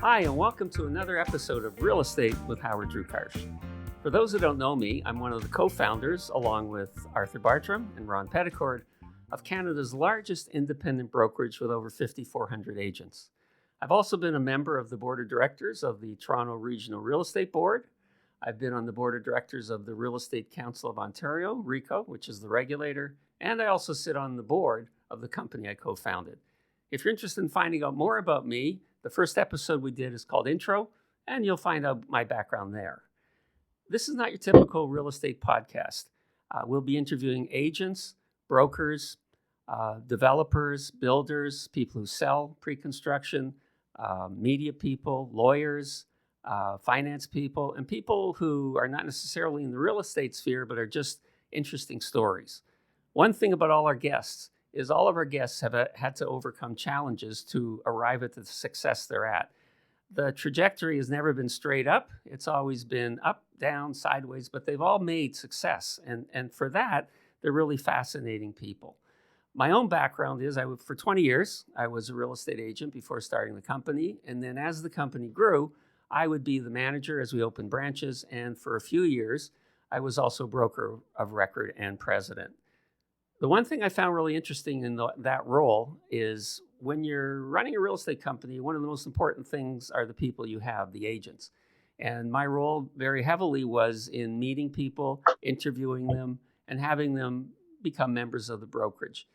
Hi, and welcome to another episode of Real Estate with Howard Drukarsh. For those who don't know me, I'm one of the co-founders, along with Arthur Bartram and Ron Petticord, of Canada's largest independent brokerage with over 5,400 agents. I've also been a member of the board of directors of the Toronto Regional Real Estate Board. I've been on the board of directors of the Real Estate Council of Ontario, RECO, which is the regulator, and I also sit on the board of the company I co-founded. If you're interested in finding out more about me, the first episode we did is called Intro, and you'll find out my background there. This is not your typical real estate podcast. We'll be interviewing agents, brokers, developers, builders, people who sell pre-construction, media people, lawyers, finance people, and people who are not necessarily in the real estate sphere, but are just interesting stories. One thing about all our guests is all of our guests have had to overcome challenges to arrive at the success they're at. The trajectory has never been straight up. It's always been up, down, sideways, but they've all made success. And for that, they're really fascinating people. My own background is for 20 years, I was a real estate agent before starting the company. And then as the company grew, I would be the manager as we opened branches. And for a few years, I was also broker of record and president. The one thing I found really interesting in that role is when you're running a real estate company, one of the most important things are the people you have, the agents. And my role very heavily was in meeting people, interviewing them, and having them become members of the brokerage.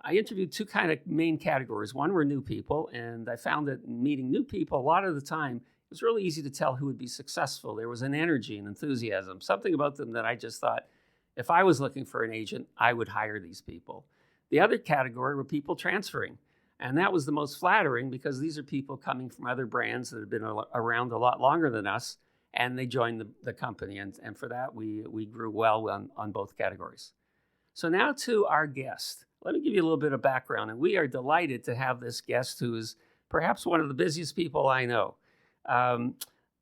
I interviewed two kind of main categories. One were new people, and I found that meeting new people, a lot of the time, it was really easy to tell who would be successful. There was an energy and enthusiasm, something about them that I just thought, if I was looking for an agent, I would hire these people. The other category were people transferring. And that was the most flattering because these are people coming from other brands that have been around a lot longer than us, and they joined the company. And for that, we grew well on both categories. So now to our guest. Let me give you a little bit of background. And we are delighted to have this guest who is perhaps one of the busiest people I know.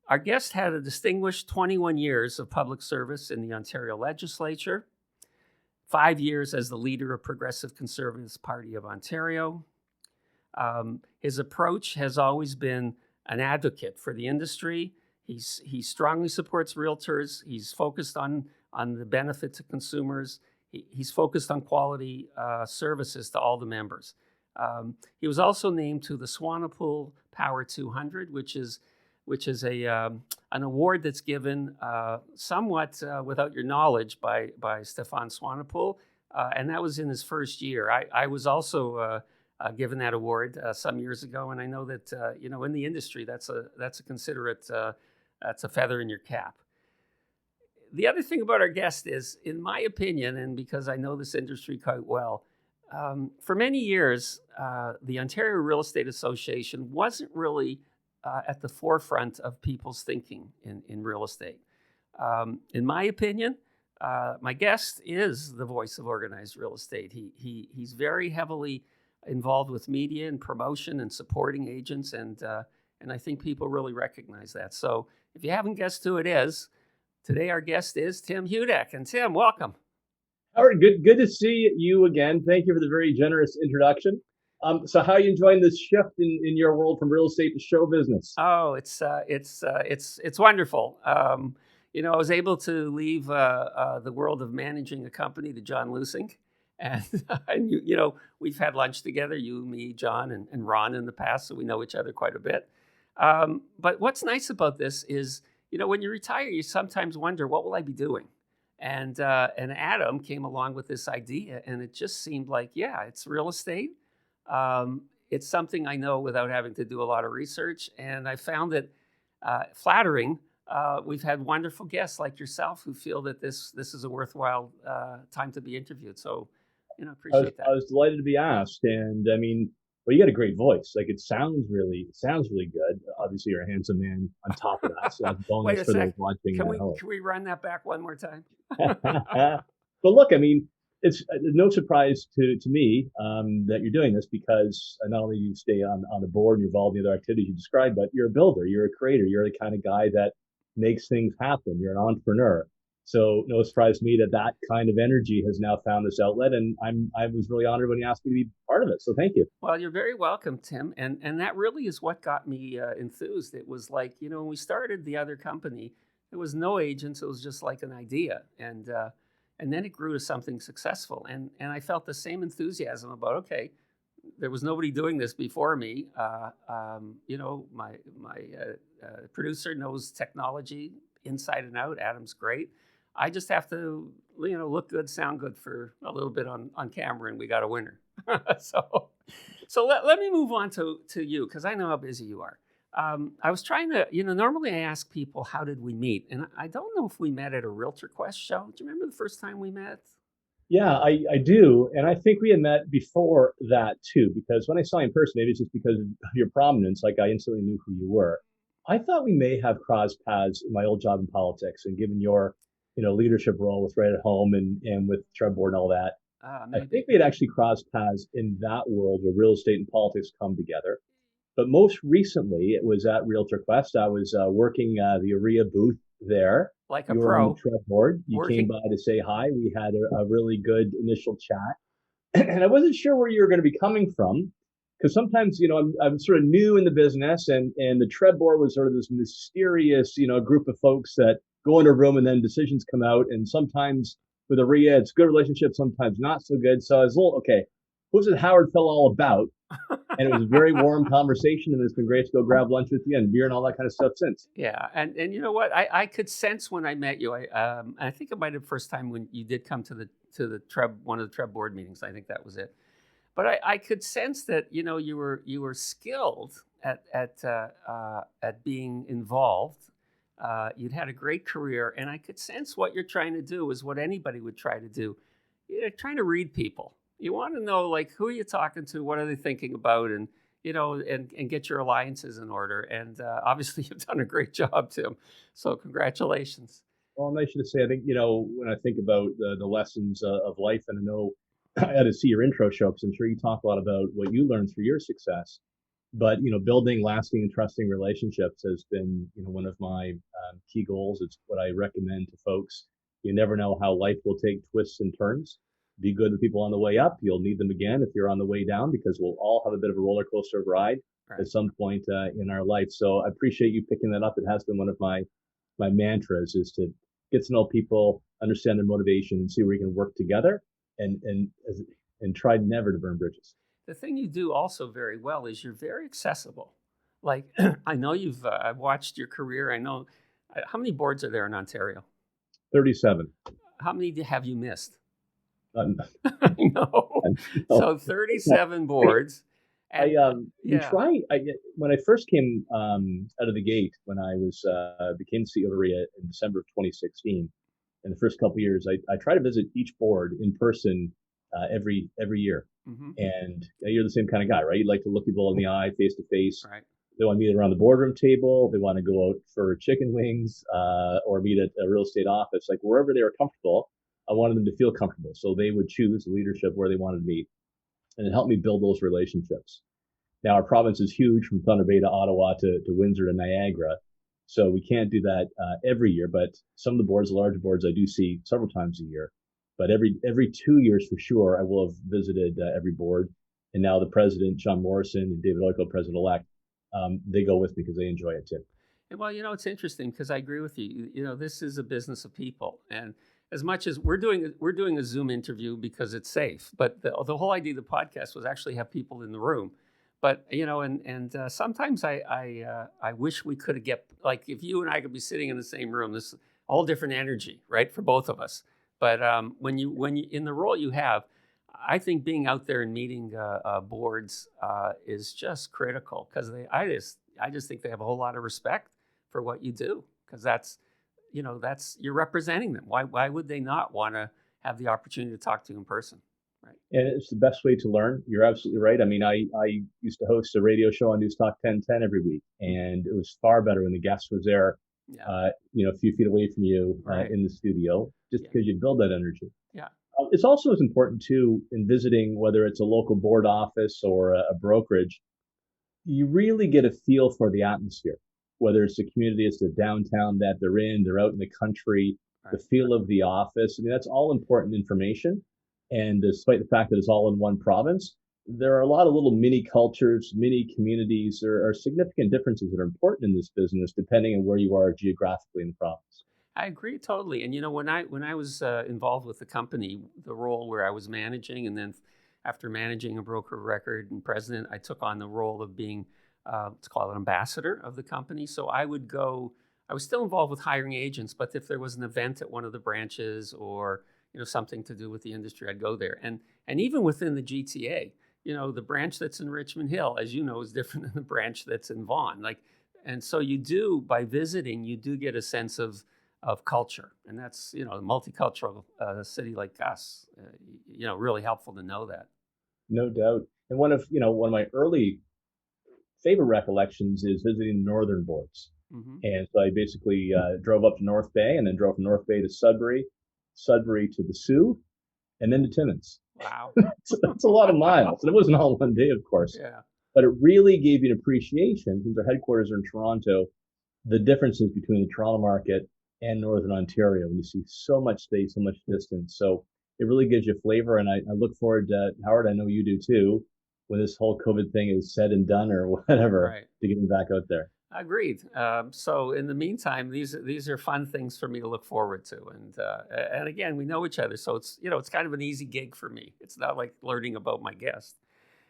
Our guest had a distinguished 21 years of public service in the Ontario Legislature, 5 years as the leader of Progressive Conservatives Party of Ontario. His approach has always been an advocate for the industry. He strongly supports realtors. He's focused on the benefit to consumers. He's focused on quality services to all the members. He was also named to the Swanepoel Power 200, which is an award that's given somewhat without your knowledge by Stefan Swanepoel, and that was in his first year. I was also given that award some years ago, and I know that in the industry that's a considerate that's a feather in your cap. The other thing about our guest is, in my opinion, and because I know this industry quite well, for many years the Ontario Real Estate Association wasn't really at the forefront of people's thinking in real estate. In my opinion, my guest is the voice of organized real estate. He's very heavily involved with media and promotion and supporting agents, and I think people really recognize that. So if you haven't guessed who it is, today our guest is Tim Hudak. And Tim, welcome. Howard, good to see you again. Thank you for the very generous introduction. So how are you enjoying this shift in your world from real estate to show business? Oh, it's wonderful. I was able to leave the world of managing a company to John Lusing, and we've had lunch together, you, me, John, and Ron in the past, so we know each other quite a bit. But what's nice about this is, when you retire, you sometimes wonder, what will I be doing? And Adam came along with this idea, and it just seemed like, yeah, it's real estate. It's something I know without having to do a lot of research, and I found it flattering. We've had wonderful guests like yourself who feel that this is a worthwhile time to be interviewed. So, appreciate that. I was delighted to be asked, and I mean, well, you got a great voice. Like it sounds really good. Obviously, you're a handsome man on top of that, so that's a bonus for those watching at home. Can we run that back one more time? But look, I mean, it's no surprise to me that you're doing this because not only do you stay on the board and you're involved in the other activities you described, but you're a builder, you're a creator, you're the kind of guy that makes things happen. You're an entrepreneur. So no surprise to me that that kind of energy has now found this outlet, and I was really honored when you asked me to be part of it. So thank you. Well, you're very welcome, Tim. And that really is what got me enthused. It was like, when we started the other company, there was no agents. It was just like an idea. And then it grew to something successful. And I felt the same enthusiasm about, okay, there was nobody doing this before me. My producer knows technology inside and out. Adam's great. I just have to, look good, sound good for a little bit on camera, and we got a winner. so so let me move on to you, because I know how busy you are. I was trying to, normally I ask people, how did we meet? And I don't know if we met at a Realtor Quest show. Do you remember the first time we met? Yeah, I do. And I think we had met before that too, because when I saw you in person, maybe it's just because of your prominence, like I instantly knew who you were. I thought we may have crossed paths in my old job in politics, and given your, leadership role with Right at Home and with Treb Board and all that, I Maybe. think we had actually crossed paths in that world where real estate and politics come together. But most recently, it was at Realtor Quest. I was working the OREA booth there. Like a You were on the pro. Treb board. You came by to say hi. We had a really good initial chat. And I wasn't sure where you were going to be coming from, because sometimes, I'm sort of new in the business, and the Treb board was sort of this mysterious, group of folks that go in a room and then decisions come out. And sometimes with OREA, it's good relationship, sometimes not so good. So I was a little, okay, who's it Howard Phil all about? And it was a very warm conversation, and it's been great to go grab lunch with you and beer and all that kind of stuff since. Yeah, and you know what? I could sense when I met you. I think it might have the first time when you did come to the Treb, one of the Treb board meetings. I think that was it. But I could sense that you were skilled at being involved. You'd had a great career, and I could sense what you're trying to do is what anybody would try to do. You're trying to read people. You want to know, like, who are you talking to, what are they thinking about, and and get your alliances in order. And obviously, you've done a great job, Tim. So congratulations. Well, I'm nice to say, I think, when I think about the lessons of life, and I know I had to see your intro show because I'm sure you talk a lot about what you learned through your success. But, building lasting and trusting relationships has been, one of my key goals. It's what I recommend to folks. You never know how life will take twists and turns. Be good to people on the way up. You'll need them again if you're on the way down, because we'll all have a bit of a roller coaster ride at some point in our life. So I appreciate you picking that up. It has been one of my mantras, is to get to know people, understand their motivation, and see where we can work together, and try never to burn bridges. The thing you do also very well is you're very accessible. Like, I know I've watched your career. I know, how many boards are there in Ontario? 37. How many have you missed? None. I know. So 37 boards. When I first came out of the gate, when I was became CEO of REA in December of 2016, in the first couple of years, I try to visit each board in person every year. Mm-hmm. And you're the same kind of guy, right? You like to look people in the eye, face to face. Right. They want to meet around the boardroom table. They want to go out for chicken wings or meet at a real estate office, like wherever they were comfortable. I wanted them to feel comfortable, so they would choose the leadership where they wanted to meet, and it helped me build those relationships. Now, our province is huge, from Thunder Bay to Ottawa to Windsor to Niagara, so we can't do that every year. But some of the boards, the larger boards, I do see several times a year. But every 2 years for sure, I will have visited every board. And now the president, Sean Morrison, and David Oiko, president-elect, they go with me because they enjoy it too. And well, it's interesting because I agree with you. This is a business of people, and as much as we're doing a Zoom interview because it's safe, but the whole idea of the podcast was actually have people in the room. But and sometimes I wish we could get, like, if you and I could be sitting in the same room, this all different energy, right, for both of us. But when you in the role you have, I think being out there and meeting boards is just critical, because I just think they have a whole lot of respect for what you do, because that's you're representing them. Why would they not want to have the opportunity to talk to you in person? Right. And it's the best way to learn. You're absolutely right. I mean, I used to host a radio show on News Talk 1010 every week, and it was far better when the guest was there, a few feet away from you in the studio, just because you build that energy. Yeah. It's also as important too, in visiting, whether it's a local board office or a brokerage, you really get a feel for the atmosphere, whether it's the community, it's the downtown that they're out in the country. the Right. feel of the office. I mean, that's all important information. And despite the fact that it's all in one province, there are a lot of little mini cultures, mini communities. There are significant differences that are important in this business depending on where you are geographically in the province. I agree totally. And when I was involved with the company, the role where I was managing, and then after managing a broker of record and president, I took on the role of being, let's call it, ambassador of the company. So I would go. I was still involved with hiring agents, but if there was an event at one of the branches or something to do with the industry, I'd go there. And even within the GTA, the branch that's in Richmond Hill, as you know, is different than the branch that's in Vaughan. And so you do, by visiting, you do get a sense of culture, and that's a multicultural city like us. Really helpful to know that. No doubt. And one of my early favorite recollections is visiting the northern boards. Hmm. And so I basically drove up to North Bay and then drove from North Bay to Sudbury, Sudbury to the Sioux, and then to Timmins. Wow. So that's a lot of miles. And it wasn't all one day, of course, Yeah. but it really gave you an appreciation, since our headquarters are in Toronto, the differences between the Toronto market and Northern Ontario. And you see so much space, so much distance. So it really gives you flavor. And I look forward to, Howard, I know you do too, when this whole COVID thing is said and done or whatever, Right. to getting back out there. Agreed. So in the meantime, these are fun things for me to look forward to, and again, we know each other, so it's kind of an easy gig for me. It's not like learning about my guest.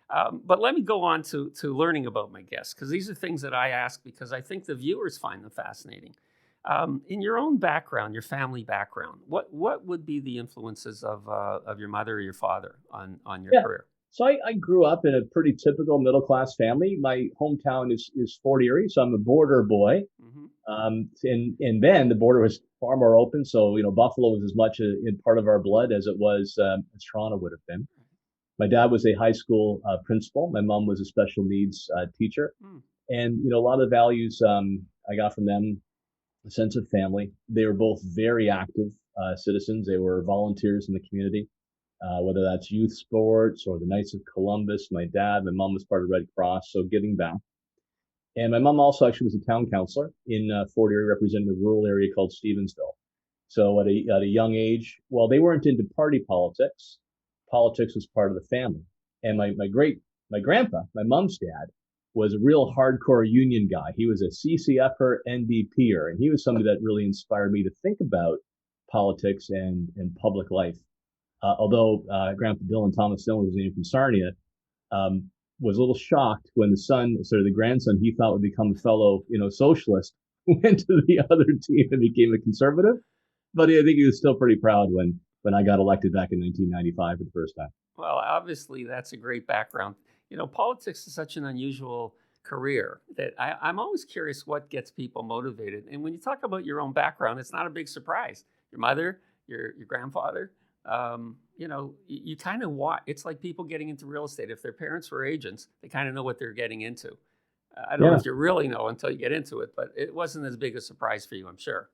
But let me go on to learning about my guests, because these are things that I ask because I think the viewers find them fascinating. In your own background, your family background, what would be the influences of your mother or your father on your Yeah. career? So I grew up in a pretty typical middle class family. My hometown is Fort Erie, so I'm a border boy. Hmm. And then the border was far more open, so Buffalo was as much in part of our blood as it was as Toronto would have been. My dad was a high school principal. My mom was a special needs teacher, and a lot of the values I got from them, a sense of family. They were both very active citizens. They were volunteers in the community, whether that's youth sports or the Knights of Columbus. My mom was part of Red Cross, so giving back. And my mom also actually was a town councilor in Fort Erie, representing a rural area called Stevensville. So at a young age, well, they weren't into party politics. Politics was part of the family. And my grandpa, my mom's dad, was a real hardcore union guy. He was a CCFer, NDPer, and he was somebody that really inspired me to think about politics and public life. Although Grandpa Dylan, Thomas Dylan, was named from Sarnia, was a little shocked when the grandson he thought would become a fellow, socialist, went to the other team and became a conservative. But I think he was still pretty proud when I got elected back in 1995 for the first time. Well, obviously, that's a great background. Politics is such an unusual career that I'm always curious what gets people motivated. And when you talk about your own background, it's not a big surprise. Your mother, your grandfather, you kind of watch. It's like people getting into real estate. If their parents were agents, they kind of know what they're getting into. I don't know Yeah, if you really know until you get into it, but it wasn't as big a surprise for you, I'm sure.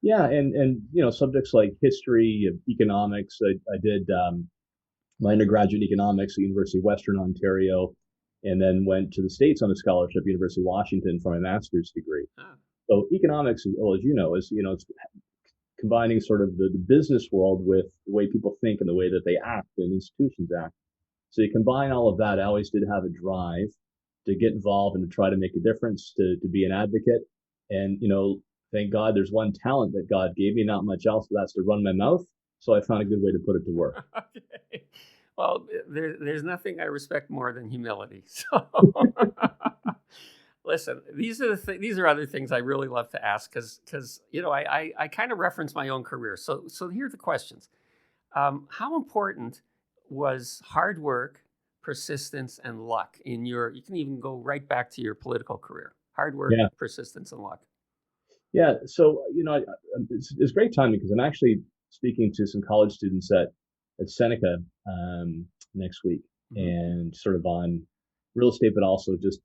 yeah, and subjects like history, economics. I did my undergraduate in economics at the University of Western Ontario, and then went to the States on a scholarship, University of Washington, for my master's degree. Ah, So economics, well, as you know, it's combining sort of the business world with the way people think and the way that they act and institutions act. So you combine all of that. I always did have a drive to get involved and to try to make a difference, to be an advocate. And, thank God there's one talent that God gave me, not much else, but that's to run my mouth. So I found a good way to put it to work. okay. Well, there's nothing I respect more than humility. So, listen, these are other things I really love to ask because I kind of reference my own career. So here are the questions. How important was hard work, persistence, and luck in your? You can even go right back to your political career. Hard work, Yeah. persistence, and luck. Yeah. So, it's great timing because I'm actually speaking to some college students at Seneca next week, Hmm. and sort of on real estate, but also just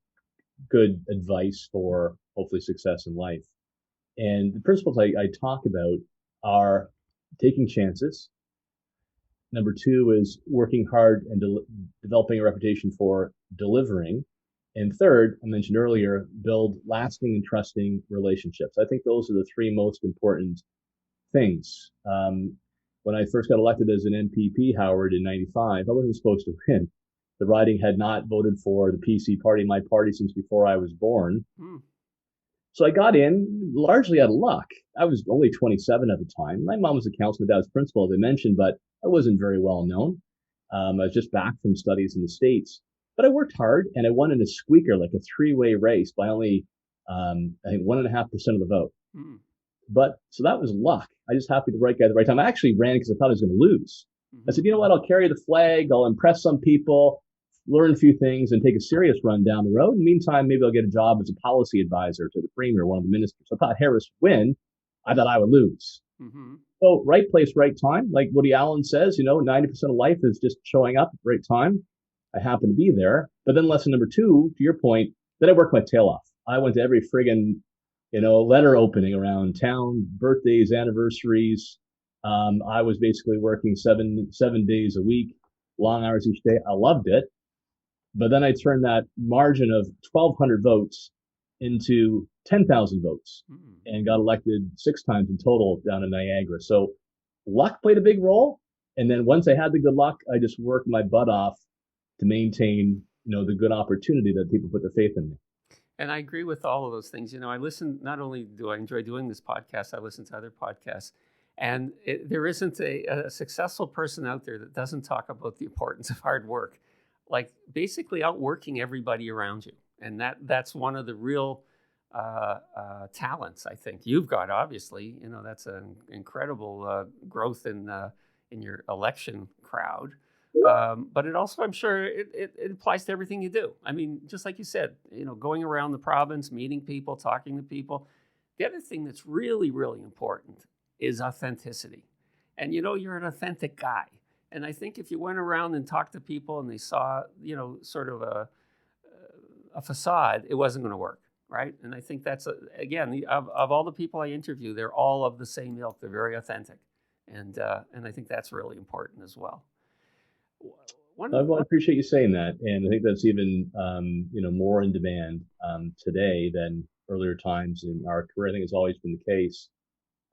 good advice for hopefully success in life. And the principles I talk about are taking chances. Number two is working hard and developing a reputation for delivering. And third, I mentioned earlier, build lasting and trusting relationships. I think those are the three most important things. When I first got elected as an NPP, Howard, in '95, I wasn't supposed to win. The riding had not voted for the PC party, my party, since before I was born. Mm. So I got in largely out of luck. I was only 27 at the time. My mom was a councilor, my dad was principal, as I mentioned, but I wasn't very well known. I was just back from studies in the States. But I worked hard, and I won in a squeaker, like a three-way race, by only, I think, 1.5% of the vote. Mm. But so that was luck. I just happened to be the right guy at the right time. I actually ran because I thought I was going to lose. I said, you know what? I'll carry the flag. I'll impress some people, learn a few things, and take a serious run down the road. In the meantime, maybe I'll get a job as a policy advisor to the premier, one of the ministers. I thought Harris would win. I thought I would lose. Mm-hmm. So right place, right time. Like Woody Allen says, 90% of life is just showing up at the right time. I happened to be there. But then lesson number 2, to your point, then I worked my tail off. I went to every friggin', letter opening around town, birthdays, anniversaries. I was basically working seven days a week, long hours each day. I loved it. But then I turned that margin of 1,200 votes into 10,000 votes and got elected 6 times in total down in Niagara. So luck played a big role. And then once I had the good luck, I just worked my butt off to maintain, the good opportunity that people put their faith in me. And I agree with all of those things. I listen, not only do I enjoy doing this podcast, I listen to other podcasts. And there isn't a successful person out there that doesn't talk about the importance of hard work, like basically outworking everybody around you. And that's one of the real talents, I think, you've got, obviously. That's an incredible growth in your election crowd. But it also, I'm sure, it applies to everything you do. I mean, just like you said, going around the province, meeting people, talking to people. The other thing that's really, really important is authenticity. And you're an authentic guy. And I think if you went around and talked to people and they saw, sort of a facade, it wasn't going to work, right? And I think that's, again, of all the people I interview, they're all of the same ilk. They're very authentic. And I think that's really important as well. I appreciate you saying that. And I think that's even, more in demand today than earlier times in our career. I think it's always been the case.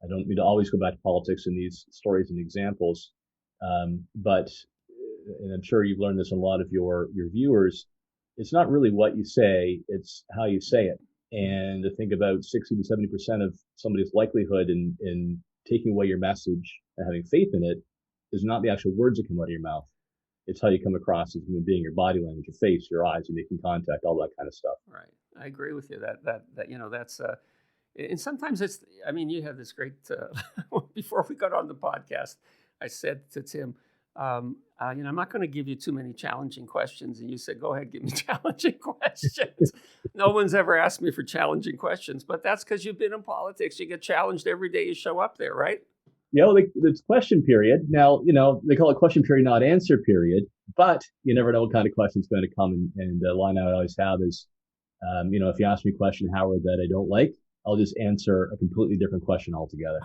I don't mean to always go back to politics in these stories and examples, but, and I'm sure you've learned this in a lot of your viewers, it's not really what you say, it's how you say it. And I think about 60 to 70% of somebody's likelihood in taking away your message and having faith in it is not the actual words that come out of your mouth. It's how you come across as a human being, your body language, your face, your eyes, you making contact, all that kind of stuff. Right. I agree with you that that's, and sometimes it's, you have this great, before we got on the podcast, I said to Tim, I'm not going to give you too many challenging questions. And you said, go ahead, give me challenging questions. No one's ever asked me for challenging questions, but that's because you've been in politics. You get challenged every day you show up there, right? It's question period. Now, they call it question period, not answer period, but you never know what kind of question is going to come. And the line I always have is, if you ask me a question, Howard, that I don't like, I'll just answer a completely different question altogether.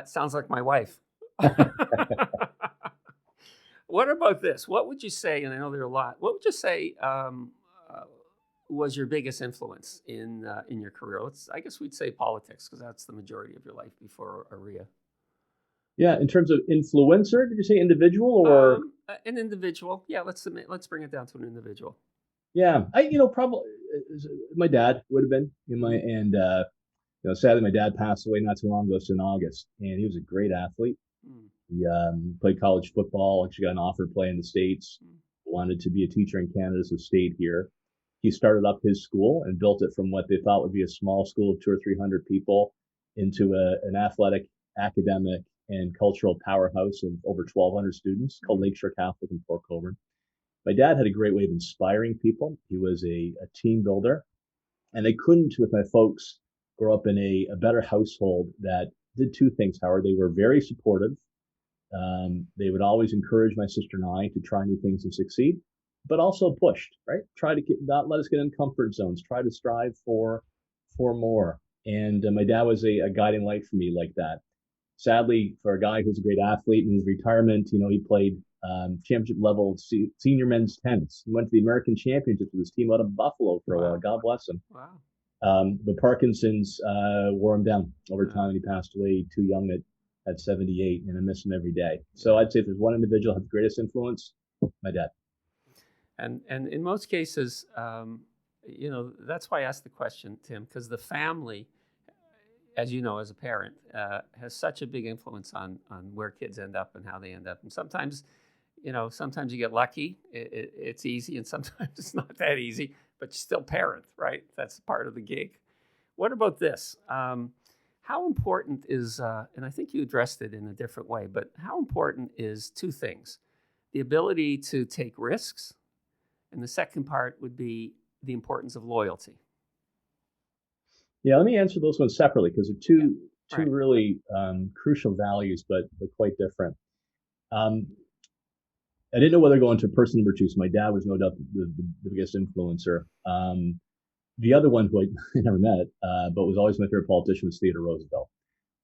Sounds like my wife. What about this? What would you say, and I know there are a lot, what would you say was your biggest influence in your career? I guess we'd say politics, because that's the majority of your life before OREA. Yeah, in terms of influencer, did you say individual or an individual? Yeah, let's bring it down to an individual. Yeah, probably my dad would have been sadly my dad passed away not too long ago, in August, and he was a great athlete. He played college football, actually got an offer to play in the States, wanted to be a teacher in Canada, so stayed here. He started up his school and built it from what they thought would be a small school of 200 or 300 people into an athletic, academic, and cultural powerhouse of over 1,200 students called Lakeshore Catholic in Port Colborne. My dad had a great way of inspiring people. He was a team builder, and I couldn't, with my folks, grow up in a better household that did 2 things, Howard. They were very supportive. They would always encourage my sister and I to try new things and succeed, but also pushed, right? Try to not let us get in comfort zones, try to strive for more. And my dad was a guiding light for me like that. Sadly, for a guy who's a great athlete in his retirement, he played championship level senior men's tennis. He went to the American Championships with his team out of Buffalo for a while. God bless him. Wow. But Parkinson's wore him down over time, and he passed away too young at 78, and I miss him every day. So I'd say if there's one individual who had the greatest influence, my dad. And in most cases, that's why I asked the question, Tim, because the family, as you know, as a parent, has such a big influence on where kids end up and how they end up. And sometimes, sometimes you get lucky, it's easy, and sometimes it's not that easy, but you still parent, right? That's part of the gig. What about this? How important is, and I think you addressed it in a different way, but how important is two things: the ability to take risks, and the second part would be the importance of loyalty. Yeah, let me answer those ones separately because they're two Right. really crucial values, but quite different. Um, I didn't know whether to go into person number two. So my dad was no doubt the biggest influencer. The other one who I never met, but was always my favorite politician was Theodore Roosevelt.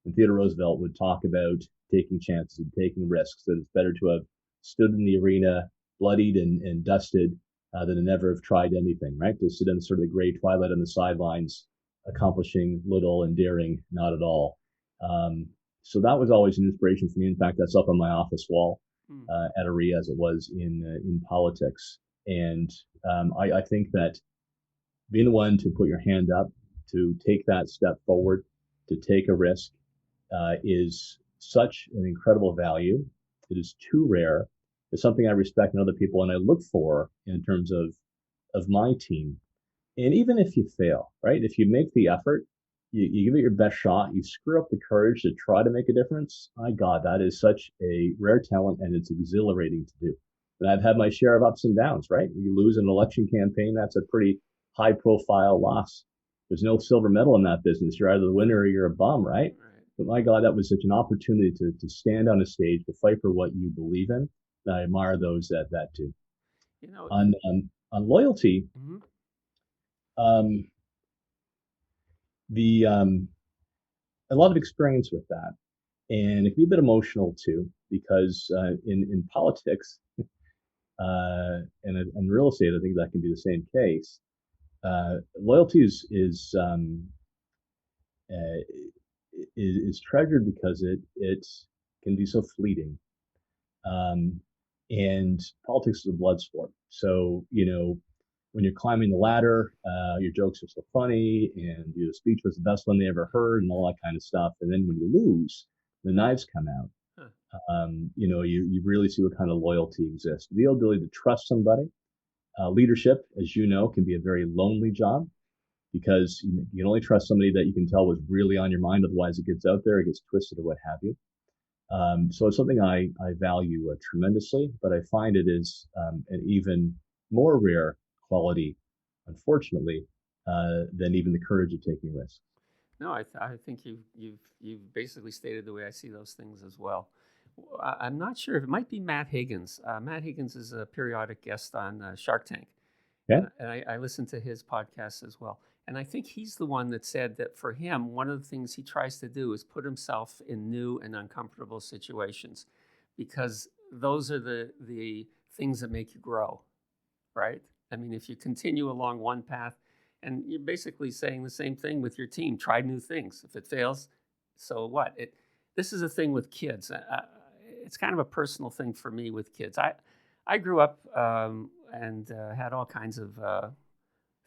And Theodore Roosevelt would talk about taking chances and taking risks, that it's better to have stood in the arena, bloodied and dusted, than to never have tried anything, right? To sit in sort of the gray twilight on the sidelines, accomplishing little and daring not at all. So that was always an inspiration for me. In fact, that's up on my office wall at OREA as it was in politics. And I think that being the one to put your hand up, to take that step forward, to take a risk, is such an incredible value. It is too rare. It's something I respect in other people and I look for in terms of my team. And even if you fail, right? If you make the effort, you give it your best shot, you screw up the courage to try to make a difference. My God, that is such a rare talent and it's exhilarating to do. And I've had my share of ups and downs, right? You lose an election campaign, that's a pretty high profile loss. There's no silver medal in that business. You're either the winner or you're a bum, right? But my God, that was such an opportunity to stand on a stage, to fight for what you believe in. And I admire those that do. You know, On loyalty, mm-hmm. um, the a lot of experience with that, and it can be a bit emotional too, because in politics and in real estate, I think that can be the same case. Loyalty uh, is treasured because it can be so fleeting. Um, and politics is a blood sport. So, when you're climbing the ladder, your jokes are so funny and your speech was the best one they ever heard and all that kind of stuff. And then when you lose, the knives come out. You really see what kind of loyalty exists. The ability to trust somebody. Leadership, as you know, can be a very lonely job because you can only trust somebody that you can tell was really on your mind. Otherwise, it gets out there, it gets twisted, or what have you. So it's something I value tremendously, but I find it is an even more rare quality, unfortunately, than even the courage of taking risks. No, I think you've basically stated the way I see those things as well. I'm not sure if it might be Matt Higgins. Matt Higgins is a periodic guest on Shark Tank, Yeah. and I listen to his podcast as well. And I think he's the one that said that for him, one of the things he tries to do is put himself in new and uncomfortable situations, because those are the things that make you grow, right? I mean, if you continue along one path, and you're basically saying the same thing with your team, try new things. If it fails, so what? This is a thing with kids. It's kind of a personal thing for me with kids. I grew up and had all kinds of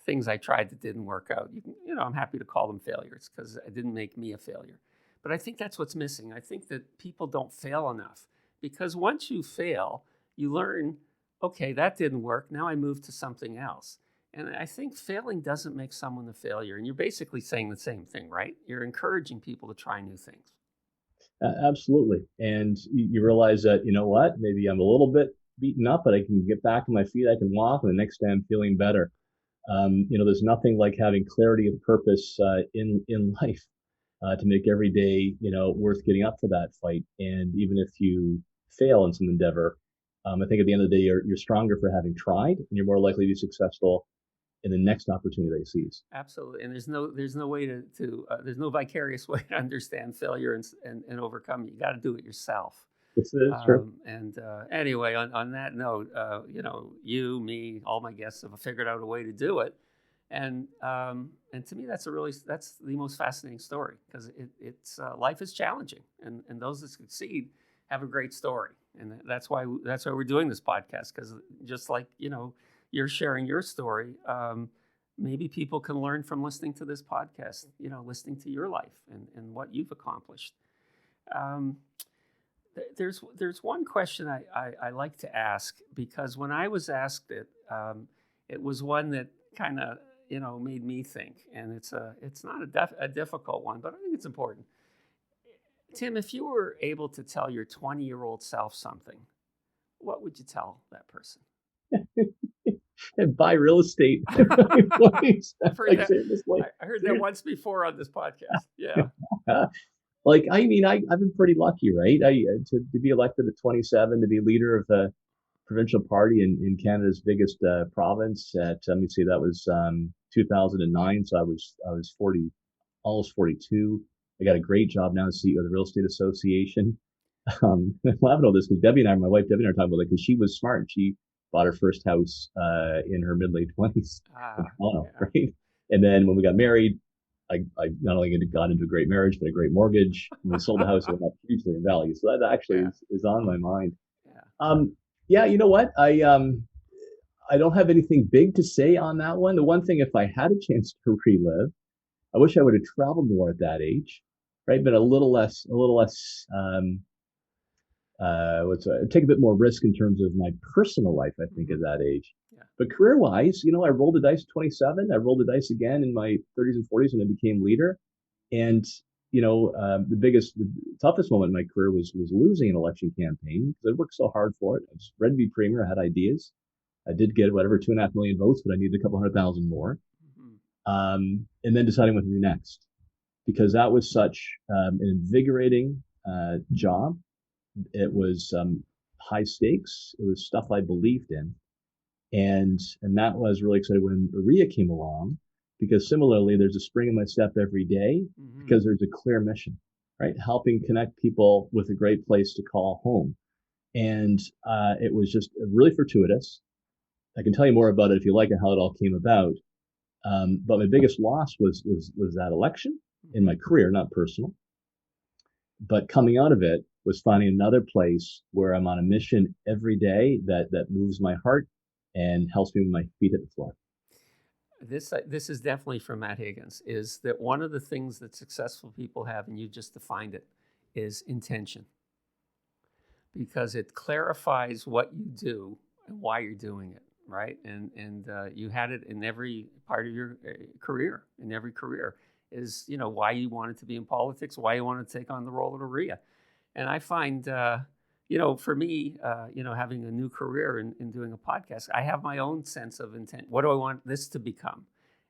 things I tried that didn't work out. I'm happy to call them failures because it didn't make me a failure. But I think that's what's missing. I think that people don't fail enough, because once you fail, you learn, okay, that didn't work. Now I move to something else. And I think failing doesn't make someone a failure. And you're basically saying the same thing, right? You're encouraging people to try new things. Absolutely. And you realize that, you know what, maybe I'm a little bit beaten up, but I can get back on my feet, I can walk, and the next day I'm feeling better. There's nothing like having clarity of purpose in life to make every day, worth getting up for that fight. And even if you fail in some endeavor, I think at the end of the day, you're stronger for having tried, and you're more likely to be successful in the next opportunity that you seize. Absolutely, and there's no way to there's no vicarious way to understand failure and overcome it. You got to do it yourself. It's true. And anyway, on that note, you, me, all my guests have figured out a way to do it, And to me, that's the most fascinating story, because it's life is challenging, and those that succeed have a great story, and that's why we're doing this podcast, because just like you're sharing your story, maybe people can learn from listening to this podcast, listening to your life and what you've accomplished. There's one question I like to ask, because when I was asked it, it was one that kind of made me think, and it's not a difficult one, but I think it's important. Tim, if you were able to tell your 20-year-old self something, what would you tell that person? And buy real estate. I heard that once before on this podcast. Yeah. I've been pretty lucky, right? To be elected at 27, to be leader of the provincial party in Canada's biggest province. Let me see, that was 2009. So I was 40, almost 42. I got a great job now as CEO of the Real Estate Association. I'm laughing at this because my wife Debbie and I are talking about it, because she was smart. She bought her first house in her mid-late 20s in Toronto, right? And then when we got married, I not only got into a great marriage, but a great mortgage. When we sold the house, it went up hugely in value. So that actually is on my mind. You know what? I don't have anything big to say on that one. The one thing, if I had a chance to relive, I wish I would have traveled more at that age, right? But a little less, take a bit more risk in terms of my personal life, I think, at that age. Yeah. But career-wise, I rolled the dice at 27. I rolled the dice again in my 30s and 40s when I became leader. And, the toughest moment in my career was losing an election campaign, because I worked so hard for it. I was ready to be premier. I had ideas. I did get 2.5 million votes, but I needed a couple 100,000 more. And then deciding what to do next, because that was such an invigorating job. It was high stakes. It was stuff I believed in. And that was really exciting when OREA came along, because similarly, there's a spring in my step every day, because there's a clear mission, right? Helping connect people with a great place to call home. And it was just really fortuitous. I can tell you more about it if you like, and how it all came about. But my biggest loss was that election in my career, not personal. But coming out of it was finding another place where I'm on a mission every day that moves my heart and helps me when my feet hit the floor. This is definitely from Matt Higgins, is that one of the things that successful people have, and you just defined it, is intention. Because it clarifies what you do and why you're doing it, right? And you had it in every part of your career. In every career is, why you wanted to be in politics, why you wanted to take on the role of OREA. And I find, for me, having a new career in doing a podcast, I have my own sense of intent. What do I want this to become?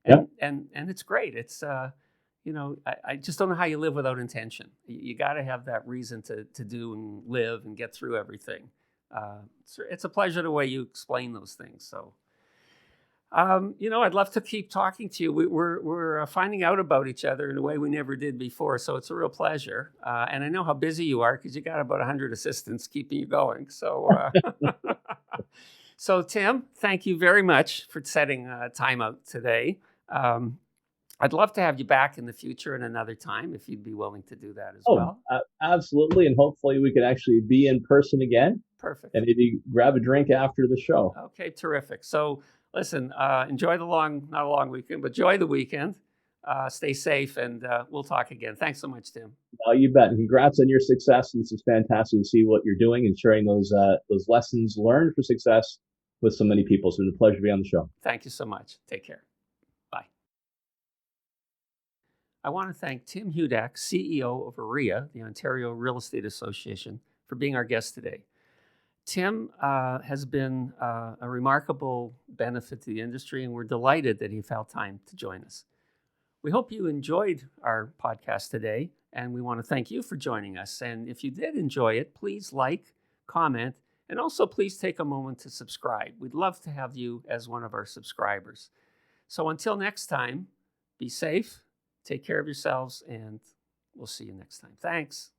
And it's great. It's, I just don't know how you live without intention. You got to have that reason to do and live and get through everything. It's a pleasure the way you explain those things. So, I'd love to keep talking to you. We're finding out about each other in a way we never did before. So it's a real pleasure. And I know how busy you are, because you got about 100 assistants keeping you going. So, so Tim, thank you very much for setting time out today. I'd love to have you back in the future and another time, if you'd be willing to do that as well. Absolutely. And hopefully we can actually be in person again. Perfect. And maybe grab a drink after the show. Okay, terrific. So listen, enjoy not a long weekend, but enjoy the weekend. Stay safe, and we'll talk again. Thanks so much, Tim. Oh, you bet. And congrats on your success. This is fantastic to see what you're doing and sharing those lessons learned for success with so many people. So it's been a pleasure to be on the show. Thank you so much. Take care. Bye. I want to thank Tim Hudak, CEO of OREA, the Ontario Real Estate Association, for being our guest today. Tim has been a remarkable benefit to the industry, and we're delighted that he found time to join us. We hope you enjoyed our podcast today, and we want to thank you for joining us. And if you did enjoy it, please like, comment, and also please take a moment to subscribe. We'd love to have you as one of our subscribers. So until next time, be safe, take care of yourselves, and we'll see you next time. Thanks.